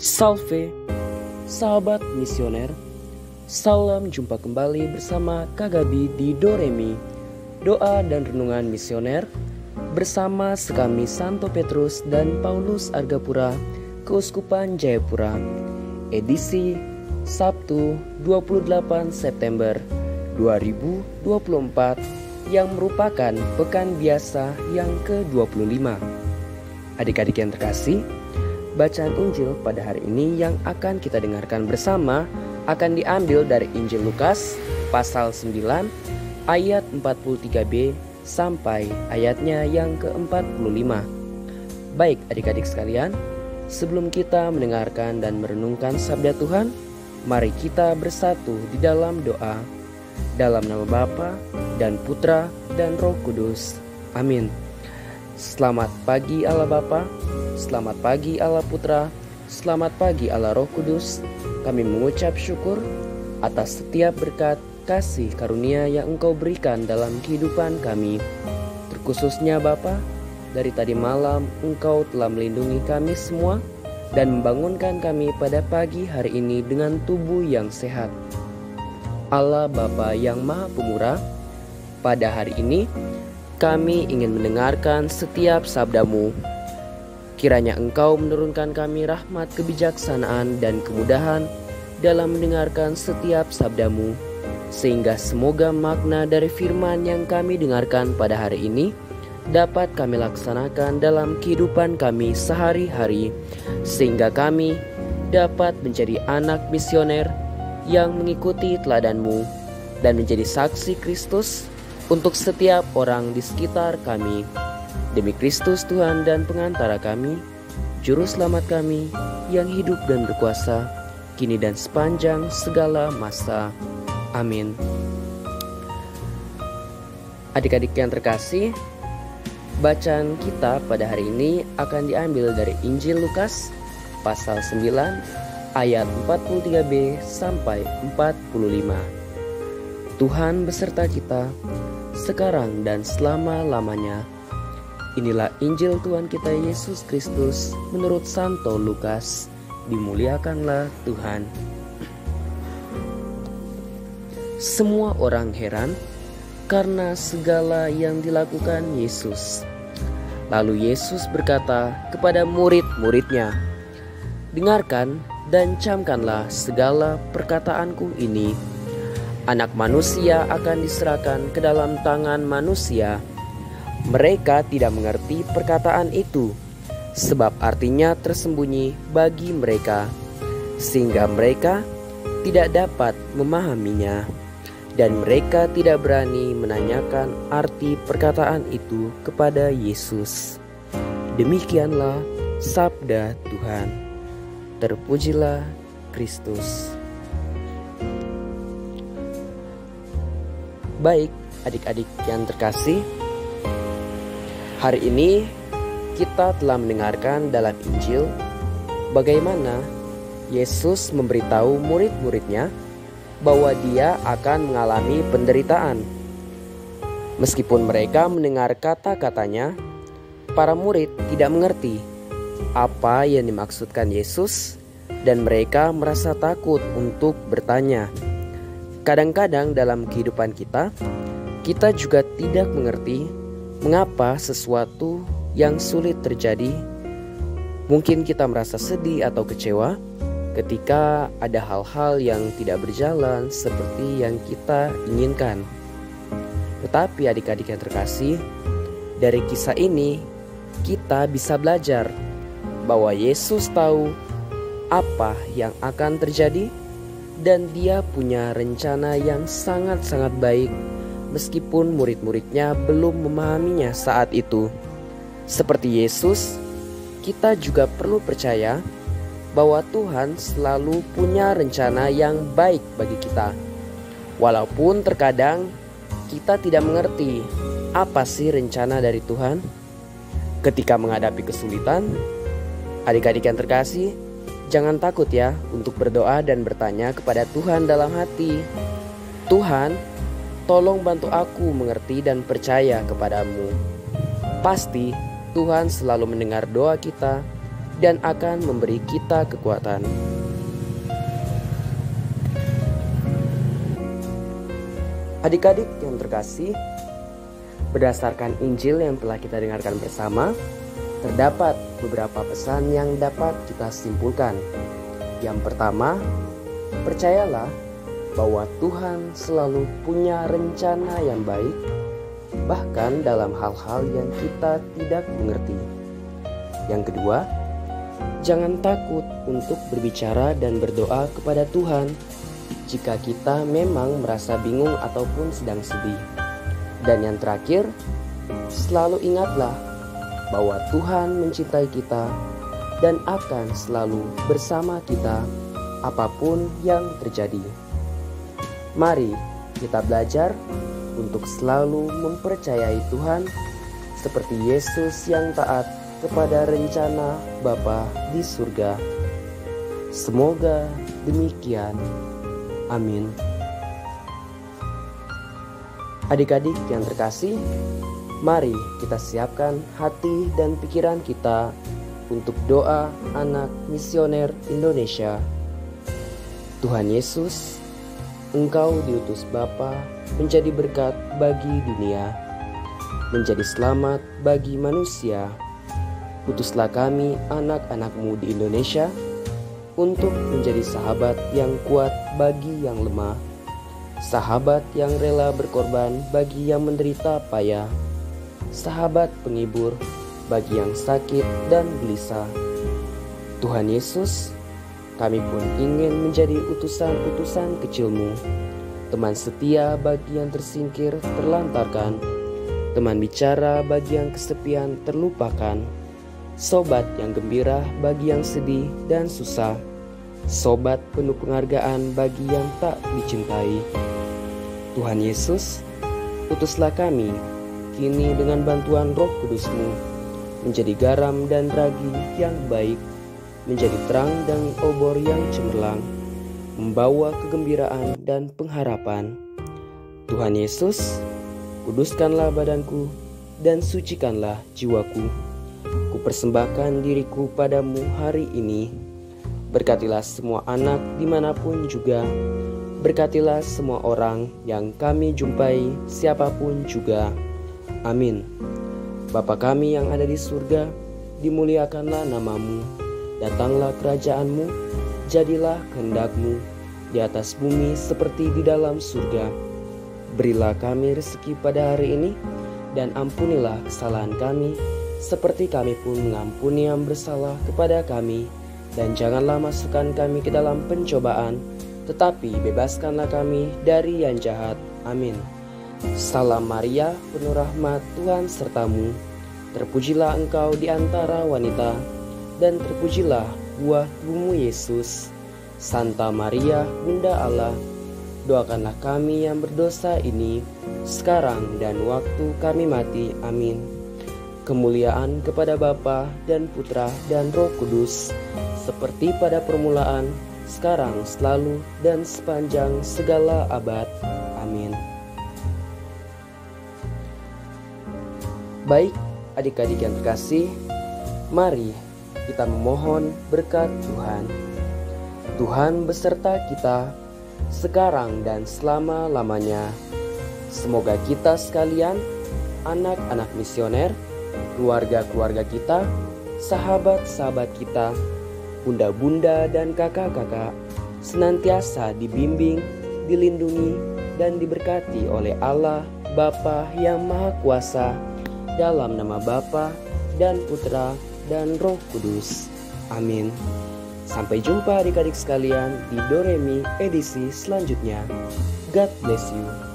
Salve, sahabat misioner. Salam jumpa kembali bersama Kak Gabi di Doremi, doa dan renungan misioner bersama sekami Santo Petrus dan Paulus Argapura, Keuskupan Jayapura. Edisi Sabtu 28 September 2024 yang merupakan pekan biasa yang ke-25. Adik-adik yang terkasih, bacaan Injil pada hari ini yang akan kita dengarkan bersama akan diambil dari Injil Lukas pasal 9 ayat 43b sampai ayatnya yang ke-45. Baik adik-adik sekalian, sebelum kita mendengarkan dan merenungkan sabda Tuhan, mari kita bersatu di dalam doa. Dalam nama Bapa dan Putra dan Roh Kudus. Amin. Selamat pagi Allah Bapa, selamat pagi Allah Putra, selamat pagi Allah Roh Kudus. Kami mengucap syukur atas setiap berkat kasih karunia yang Engkau berikan dalam kehidupan kami. Terkhususnya Bapa, dari tadi malam Engkau telah melindungi kami semua dan membangunkan kami pada pagi hari ini dengan tubuh yang sehat. Allah Bapa yang Maha Pemurah, pada hari ini kami ingin mendengarkan setiap sabda-Mu. Kiranya Engkau menurunkan kami rahmat kebijaksanaan dan kemudahan dalam mendengarkan setiap sabda-Mu, sehingga semoga makna dari firman yang kami dengarkan pada hari ini dapat kami laksanakan dalam kehidupan kami sehari-hari, sehingga kami dapat menjadi anak misioner yang mengikuti teladan-Mu dan menjadi saksi Kristus untuk setiap orang di sekitar kami. Demi Kristus Tuhan dan pengantara kami, Juru Selamat kami yang hidup dan berkuasa, kini dan sepanjang segala masa. Amin. Adik-adik yang terkasih, bacaan kita pada hari ini akan diambil dari Injil Lukas pasal 9 ayat 43b sampai 45. Tuhan beserta kita sekarang dan selama-lamanya. Inilah Injil Tuhan kita Yesus Kristus menurut Santo Lukas. Dimuliakanlah Tuhan. Semua orang heran karena segala yang dilakukan Yesus. Lalu Yesus berkata kepada murid-muridnya, "Dengarkan dan camkanlah segala perkataanku ini. Anak manusia akan diserahkan ke dalam tangan manusia. Mereka tidak mengerti perkataan itu, sebab artinya tersembunyi bagi mereka, sehingga mereka tidak dapat memahaminya, dan mereka tidak berani menanyakan arti perkataan itu kepada Yesus." Demikianlah sabda Tuhan. Terpujilah Kristus. Baik adik-adik yang terkasih, hari ini kita telah mendengarkan dalam Injil bagaimana Yesus memberitahu murid-muridnya bahwa dia akan mengalami penderitaan. Meskipun mereka mendengar kata-katanya, para murid tidak mengerti apa yang dimaksudkan Yesus dan mereka merasa takut untuk bertanya. Kadang-kadang dalam kehidupan kita juga tidak mengerti mengapa sesuatu yang sulit terjadi. Mungkin kita merasa sedih atau kecewa ketika ada hal-hal yang tidak berjalan seperti yang kita inginkan. Tetapi adik-adik yang terkasih, dari kisah ini kita bisa belajar bahwa Yesus tahu apa yang akan terjadi dan dia punya rencana yang sangat-sangat baik meskipun murid-muridnya belum memahaminya saat itu. Seperti Yesus, kita juga perlu percaya bahwa Tuhan selalu punya rencana yang baik bagi kita. Walaupun terkadang kita tidak mengerti apa sih rencana dari Tuhan. Ketika menghadapi kesulitan, adik-adik yang terkasih, jangan takut ya untuk berdoa dan bertanya kepada Tuhan dalam hati. "Tuhan, tolong bantu aku mengerti dan percaya kepadamu." Pasti Tuhan selalu mendengar doa kita dan akan memberi kita kekuatan. Adik-adik yang terkasih, berdasarkan Injil yang telah kita dengarkan bersama, terdapat beberapa pesan yang dapat kita simpulkan. Yang pertama, percayalah bahwa Tuhan selalu punya rencana yang baik, bahkan dalam hal-hal yang kita tidak mengerti. Yang kedua, jangan takut untuk berbicara dan berdoa kepada Tuhan jika kita memang merasa bingung ataupun sedang sedih. Dan yang terakhir, selalu ingatlah bahwa Tuhan mencintai kita dan akan selalu bersama kita apapun yang terjadi. Mari kita belajar untuk selalu mempercayai Tuhan seperti Yesus yang taat kepada rencana Bapa di surga. Semoga demikian. Amin. Adik-adik yang terkasih, mari kita siapkan hati dan pikiran kita untuk doa anak misioner Indonesia. Tuhan Yesus, Engkau diutus Bapa menjadi berkat bagi dunia, menjadi selamat bagi manusia. Utuslah kami anak-anak-Mu di Indonesia untuk menjadi sahabat yang kuat bagi yang lemah, sahabat yang rela berkorban bagi yang menderita payah, sahabat penghibur bagi yang sakit dan gelisah. Tuhan Yesus, kami pun ingin menjadi utusan-utusan kecil-Mu, teman setia bagi yang tersingkir terlantarkan, teman bicara bagi yang kesepian terlupakan, sobat yang gembira bagi yang sedih dan susah, sobat penuh penghargaan bagi yang tak dicintai. Tuhan Yesus, utuslah kami kini dengan bantuan Roh Kudus-Mu menjadi garam dan ragi yang baik, menjadi terang dan obor yang cemerlang, membawa kegembiraan dan pengharapan. Tuhan Yesus, kuduskanlah badanku dan sucikanlah jiwaku. Kupersembahkan diriku padamu hari ini. Berkatilah semua anak dimanapun juga. Berkatilah semua orang yang kami jumpai, siapapun juga. Amin. Bapa kami yang ada di surga, dimuliakanlah nama-Mu. Datanglah kerajaan-Mu, jadilah kehendak-Mu di atas bumi seperti di dalam surga. Berilah kami rezeki pada hari ini, dan ampunilah kesalahan kami, seperti kami pun mengampuni yang bersalah kepada kami. Dan janganlah masukkan kami ke dalam pencobaan, tetapi bebaskanlah kami dari yang jahat. Amin. Salam Maria, penuh rahmat, Tuhan sertamu. Terpujilah engkau di antara wanita, dan terpujilah buah tubuhmu Yesus. Santa Maria, Bunda Allah, doakanlah kami yang berdosa ini, sekarang dan waktu kami mati. Amin. Kemuliaan kepada Bapa dan Putra dan Roh Kudus, seperti pada permulaan, sekarang, selalu, dan sepanjang segala abad. Amin. Baik, adik-adik yang terkasih, mari kita memohon berkat Tuhan. Tuhan beserta kita sekarang dan selama-lamanya. Semoga kita sekalian, anak-anak misioner, keluarga-keluarga kita, sahabat-sahabat kita, bunda-bunda dan kakak-kakak, senantiasa dibimbing, dilindungi, dan diberkati oleh Allah Bapa yang Maha Kuasa, dalam nama Bapa dan Putra dan Roh Kudus. Amin. Sampai jumpa adik-adik sekalian di Doremi edisi selanjutnya. God bless you.